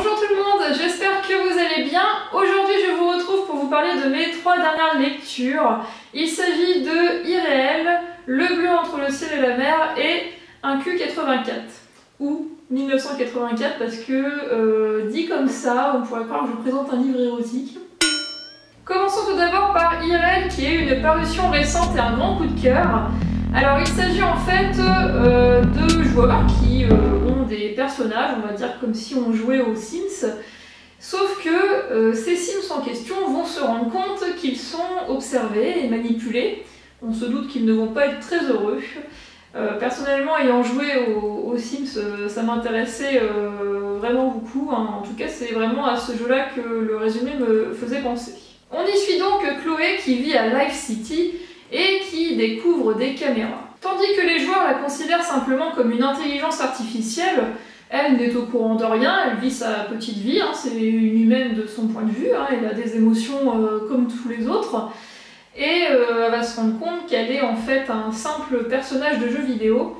Bonjour tout le monde, j'espère que vous allez bien. Aujourd'hui je vous retrouve pour vous parler de mes 3 dernières lectures. Il s'agit de Irréel, Le bleu entre le ciel et la mer et un Q84. Ou 1984 parce que dit comme ça, on pourrait croire que je vous présente un livre érotique. Commençons tout d'abord par Irréel qui est une parution récente et un grand coup de cœur. Alors il s'agit en fait de joueurs qui ont des personnages, on va dire comme si on jouait aux Sims, sauf que ces Sims en question vont se rendre compte qu'ils sont observés et manipulés. On se doute qu'ils ne vont pas être très heureux. Personnellement, ayant joué aux Sims, ça m'intéressait vraiment beaucoup. En tout cas, c'est vraiment à ce jeu-là que le résumé me faisait penser. On y suit donc Chloé qui vit à Life City et qui découvre des caméras. Tandis que les joueurs la considèrent simplement comme une intelligence artificielle, elle n'est au courant de rien, elle vit sa petite vie, hein, c'est une humaine de son point de vue, hein, elle a des émotions comme tous les autres, et elle va se rendre compte qu'elle est en fait un simple personnage de jeu vidéo,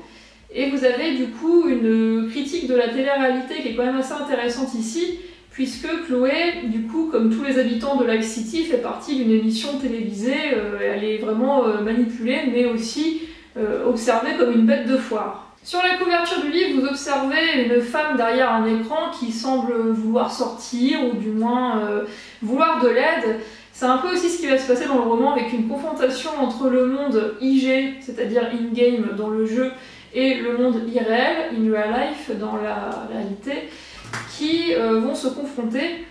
et vous avez du coup une critique de la télé-réalité qui est quand même assez intéressante ici, puisque Chloé, du coup, comme tous les habitants de Life City, fait partie d'une émission télévisée, elle est vraiment manipulée, mais aussi observée comme une bête de foire. Sur la couverture du livre, vous observez une femme derrière un écran qui semble vouloir sortir, ou du moins vouloir de l'aide. C'est un peu aussi ce qui va se passer dans le roman, avec une confrontation entre le monde IG, c'est-à-dire in-game dans le jeu, et le monde irréel, in real life, dans la réalité, qui vont se confronter.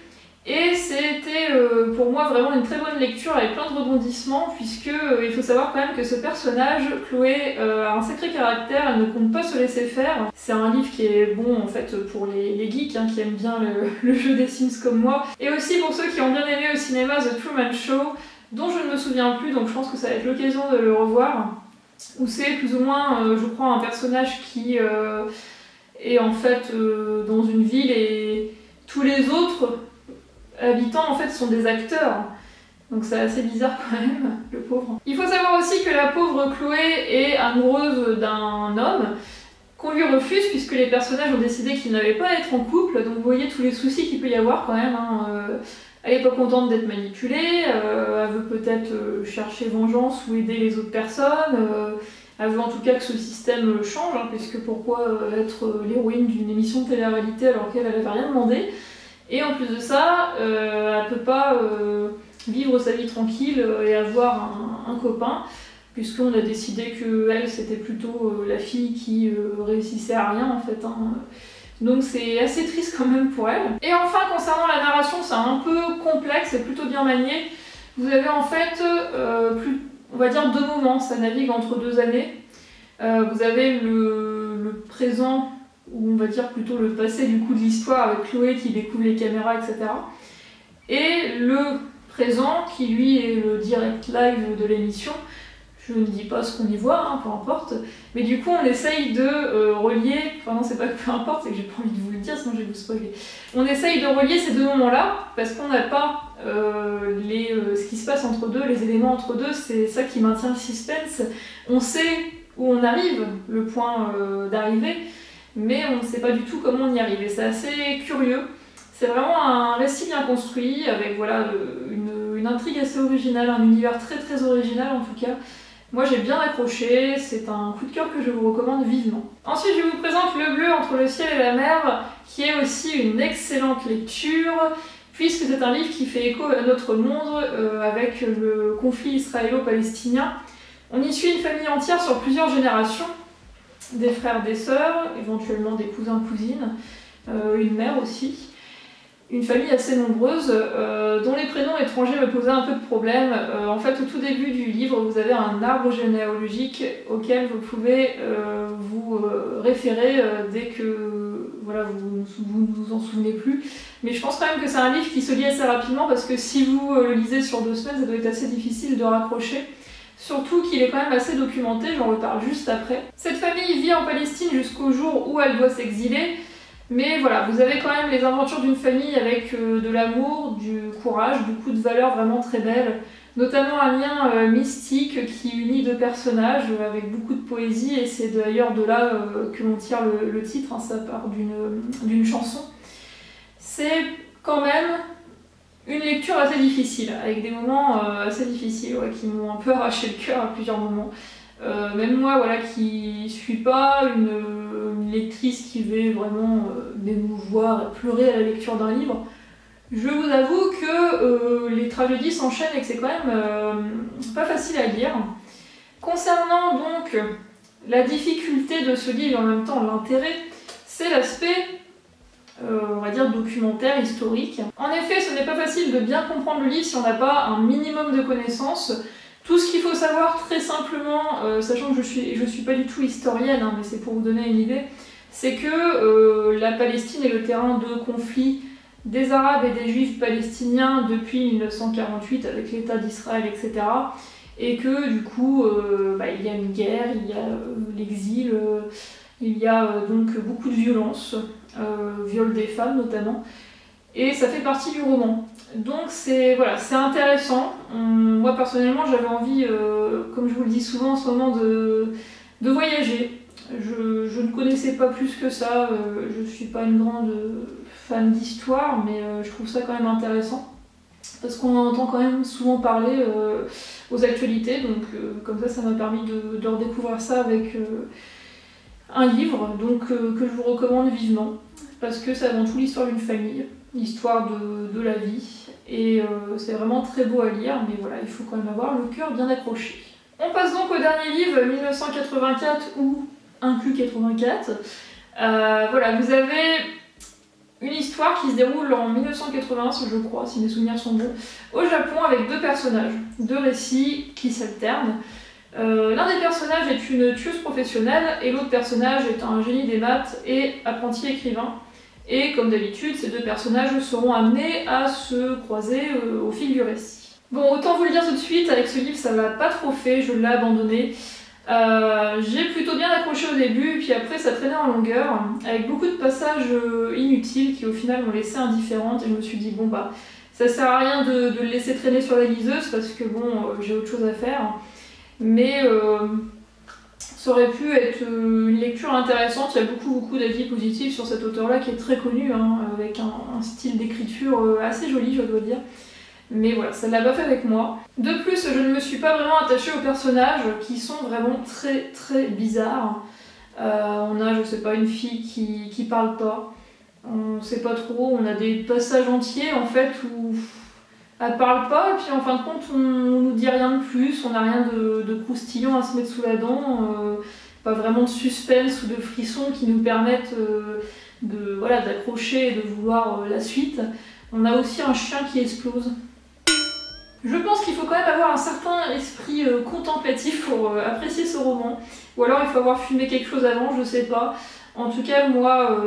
Et c'était pour moi vraiment une très bonne lecture avec plein de rebondissements, puisque il faut savoir quand même que ce personnage, Chloé, a un sacré caractère, elle ne compte pas se laisser faire. C'est un livre qui est bon en fait pour les geeks hein, qui aiment bien le jeu des Sims comme moi, et aussi pour ceux qui ont bien aimé au cinéma The Truman Show, dont je ne me souviens plus, donc je pense que ça va être l'occasion de le revoir, où c'est plus ou moins, je crois, un personnage qui est en fait dans une ville et tous les autres habitants en fait sont des acteurs. Donc c'est assez bizarre quand même, le pauvre. Il faut savoir aussi que la pauvre Chloé est amoureuse d'un homme qu'on lui refuse puisque les personnages ont décidé qu'ils n'avaient pas à être en couple. Donc vous voyez tous les soucis qu'il peut y avoir quand même. Hein. Elle n'est pas contente d'être manipulée, elle veut peut-être chercher vengeance ou aider les autres personnes. Elle veut en tout cas que ce système change, hein, puisque pourquoi être l'héroïne d'une émission de télé-réalité alors qu'elle n'avait rien demandé. Et en plus de ça, elle ne peut pas vivre sa vie tranquille et avoir un copain, puisqu'on a décidé qu'elle, c'était plutôt la fille qui réussissait à rien en fait. Hein. Donc c'est assez triste quand même pour elle. Et enfin, concernant la narration, c'est un peu complexe et plutôt bien manié. Vous avez en fait on va dire 2 moments, ça navigue entre 2 années. Vous avez le présent, ou on va dire plutôt le passé du coup de l'histoire avec Chloé qui découvre les caméras, etc. Et le présent qui lui est le direct live de l'émission. Je ne dis pas ce qu'on y voit, hein, peu importe. Mais du coup on essaye de relier, enfin non c'est pas que peu importe, c'est que j'ai pas envie de vous le dire sinon je vais vous spoiler. On essaye de relier ces 2 moments-là parce qu'on n'a pas ce qui se passe entre deux, les éléments entre deux, c'est ça qui maintient le suspense. On sait où on arrive, le point d'arrivée, mais on ne sait pas du tout comment on y arrive. Et c'est assez curieux. C'est vraiment un récit bien construit, avec voilà, une intrigue assez originale, un univers très très original en tout cas. Moi j'ai bien accroché, c'est un coup de cœur que je vous recommande vivement. Ensuite je vous présente Le bleu entre le ciel et la mer, qui est aussi une excellente lecture, puisque c'est un livre qui fait écho à notre monde avec le conflit israélo-palestinien. On y suit une famille entière sur plusieurs générations, des frères, des sœurs, éventuellement des cousins, cousines, une mère aussi. Une famille assez nombreuse, dont les prénoms étrangers me posaient un peu de problème. En fait, au tout début du livre, vous avez un arbre généalogique auquel vous pouvez vous référer dès que voilà, vous ne vous en souvenez plus. Mais je pense quand même que c'est un livre qui se lit assez rapidement, parce que si vous le lisez sur 2 semaines, ça doit être assez difficile de raccrocher. Surtout qu'il est quand même assez documenté, j'en reparle juste après. Cette famille vit en Palestine jusqu'au jour où elle doit s'exiler. Mais voilà, vous avez quand même les aventures d'une famille avec de l'amour, du courage, beaucoup de valeurs vraiment très belles, notamment un lien mystique qui unit 2 personnages avec beaucoup de poésie, et c'est d'ailleurs de là que l'on tire le titre, hein, ça part d'une chanson. c'est quand même une lecture assez difficile, avec des moments assez difficiles ouais, qui m'ont un peu arraché le cœur à plusieurs moments. Même moi voilà, qui suis pas une lectrice qui va vraiment m'émouvoir et pleurer à la lecture d'un livre, je vous avoue que les tragédies s'enchaînent et que c'est quand même pas facile à lire. Concernant donc la difficulté de ce livre et en même temps l'intérêt, c'est l'aspect on va dire documentaire, historique. En effet, ce n'est pas facile de bien comprendre le livre si on n'a pas un minimum de connaissances. Tout ce qu'il faut savoir très simplement, sachant que je suis pas du tout historienne, hein, mais c'est pour vous donner une idée, c'est que la Palestine est le terrain de conflit des Arabes et des Juifs palestiniens depuis 1948 avec l'État d'Israël, etc. Et que du coup, il y a une guerre, il y a l'exil, il y a donc beaucoup de violence, viol des femmes notamment, et ça fait partie du roman. Donc c'est voilà, c'est intéressant. Moi personnellement j'avais envie, comme je vous le dis souvent en ce moment, de voyager. Je ne connaissais pas plus que ça, je suis pas une grande fan d'histoire, mais je trouve ça quand même intéressant. Parce qu'on en entend quand même souvent parler aux actualités, donc comme ça m'a permis de redécouvrir ça avec un livre donc, que je vous recommande vivement, parce que c'est avant tout l'histoire d'une famille, l'histoire de la vie, et c'est vraiment très beau à lire, mais voilà, il faut quand même avoir le cœur bien accroché. On passe donc au dernier livre, 1984 ou inclus 84. Voilà, vous avez une histoire qui se déroule en 1980, je crois, si mes souvenirs sont bons, au Japon, avec deux personnages, deux récits qui s'alternent. L'un des personnages est une tueuse professionnelle et l'autre personnage est un génie des maths et apprenti écrivain. Et comme d'habitude, ces deux personnages seront amenés à se croiser au fil du récit. Bon, autant vous le dire tout de suite, avec ce livre ça va pas trop fait, je l'ai abandonné. J'ai plutôt bien accroché au début, puis après ça traînait en longueur, avec beaucoup de passages inutiles qui au final m'ont laissé indifférente, et je me suis dit bon bah ça sert à rien de le laisser traîner sur la liseuse parce que bon j'ai autre chose à faire. Mais ça aurait pu être une lecture intéressante, il y a beaucoup d'avis positifs sur cet auteur-là qui est très connu, hein, avec un style d'écriture assez joli je dois dire. Mais voilà, ça ne l'a pas fait avec moi. De plus, je ne me suis pas vraiment attachée aux personnages qui sont vraiment très bizarres. On a, je sais pas, une fille qui parle pas, on sait pas trop, on a des passages entiers en fait où elle parle pas, et puis en fin de compte on nous dit rien de plus, on n'a rien de croustillant à se mettre sous la dent, pas vraiment de suspense ou de frissons qui nous permettent voilà, d'accrocher et de vouloir la suite. On a aussi un chien qui explose. Je pense qu'il faut quand même avoir un certain esprit contemplatif pour apprécier ce roman, ou alors il faut avoir fumé quelque chose avant, je sais pas. En tout cas, moi,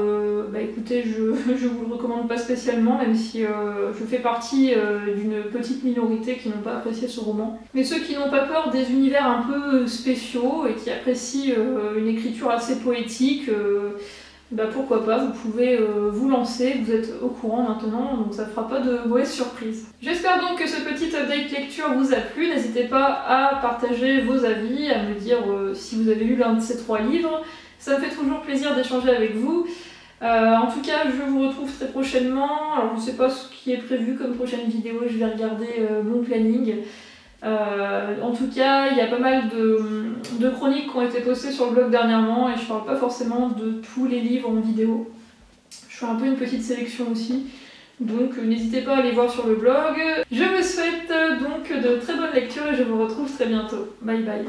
écoutez, je vous le recommande pas spécialement, même si je fais partie d'une petite minorité qui n'ont pas apprécié ce roman. Mais ceux qui n'ont pas peur des univers un peu spéciaux et qui apprécient une écriture assez poétique, pourquoi pas, vous pouvez vous lancer, vous êtes au courant maintenant, donc ça fera pas de mauvaises surprises. J'espère donc que ce petit update lecture vous a plu, n'hésitez pas à partager vos avis, à me dire si vous avez lu l'un de ces trois livres. Ça me fait toujours plaisir d'échanger avec vous. En tout cas, je vous retrouve très prochainement. Alors, je ne sais pas ce qui est prévu comme prochaine vidéo, je vais regarder mon planning. En tout cas, il y a pas mal de chroniques qui ont été postées sur le blog dernièrement et je parle pas forcément de tous les livres en vidéo. Je fais un peu une petite sélection aussi. Donc n'hésitez pas à aller voir sur le blog. Je vous souhaite donc de très bonnes lectures et je vous retrouve très bientôt. Bye bye.